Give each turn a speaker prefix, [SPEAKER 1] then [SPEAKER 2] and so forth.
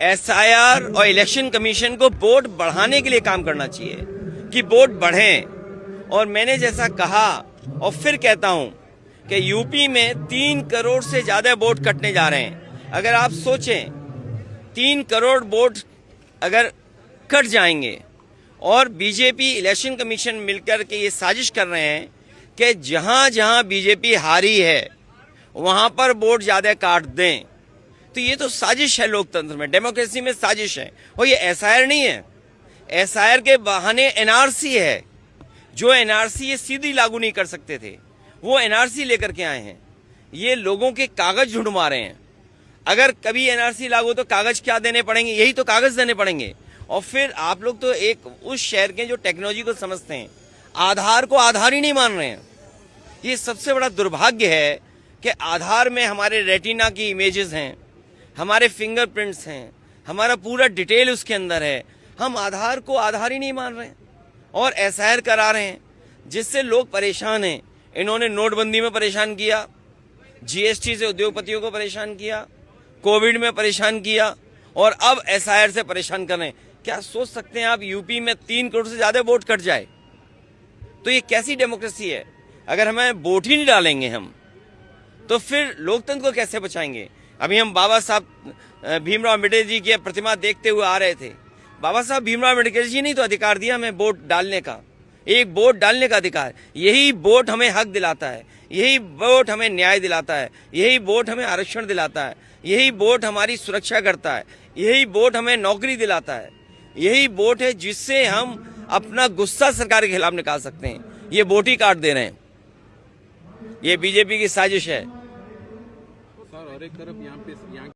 [SPEAKER 1] SIR और election commission को vote बढ़ाने के लिए काम करना चाहिए कि वोट बढ़ें। और मैंने जैसा कहा और फिर कहता हूं कि यूपी में 3 करोड़ से ज्यादा वोट कटने जा रहे हैं। अगर आप सोचें 3 करोड़ वोट अगर कट जाएंगे और बीजेपी इलेक्शन कमीशन मिलकर के ये साजिश कर रहे हैं कि जहां जहां बीजेपी हारी है वहां पर वोट ज्यादा काट दें, तो ये तो साजिश है। लोकतंत्र में, डेमोक्रेसी में साजिश है। और ये एसआईआर नहीं है, एसआईआर के बहाने एनआरसी है। जो एनआरसी ये सीधी लागू नहीं कर सकते थे, वो एनआरसी लेकर के आए हैं। ये लोगों के कागज ढूंढवा रहे हैं। अगर कभी एनआरसी लागू तो कागज क्या देने पड़ेंगे? यही तो कागज देने पड़ेंगे। और फिर आप लोग तो एक उस शहर के जो टेक्नोलॉजी को समझते हैं, आधार को आधार ही नहीं मान रहे हैं। ये सबसे बड़ा दुर्भाग्य है कि आधार में हमारे रेटिना की इमेजेस हैं, हमारे फिंगरप्रिंट्स हैं, हमारा पूरा डिटेल उसके अंदर है। हम आधार को आधार ही नहीं मान रहे हैं और एसआईआर करा रहे हैं, जिससे लोग परेशान हैं। इन्होंने नोटबंदी में परेशान किया, जीएसटी से उद्योगपतियों को परेशान किया, कोविड में परेशान किया और अब एसआईआर से परेशान कर रहे हैं। क्या सोच सकते हैं आप यूपी में 3 करोड़ से ज्यादा वोट कट जाए? तो ये कैसी डेमोक्रेसी है? अगर हमें वोट ही नहीं डालेंगे हम, तो फिर लोकतंत्र को कैसे बचाएंगे? अभी हम बाबा साहब भीमराव अम्बेडकर जी की प्रतिमा देखते हुए आ रहे थे। बाबा साहब भीमराव अम्बेडकर जी ने तो अधिकार दिया हमें वोट डालने का, एक वोट डालने का अधिकार। यही वोट हमें हक दिलाता है, यही वोट हमें न्याय दिलाता है, यही वोट हमें आरक्षण दिलाता है, यही वोट हमारी सुरक्षा करता है, यही वोट हमें नौकरी दिलाता है, यही वोट है जिससे हम अपना गुस्सा सरकार के खिलाफ निकाल सकते हैं। ये वोट ही काट दे रहे हैं। ये बीजेपी की साजिश है।
[SPEAKER 2] सर, और एक तरफ यहाँ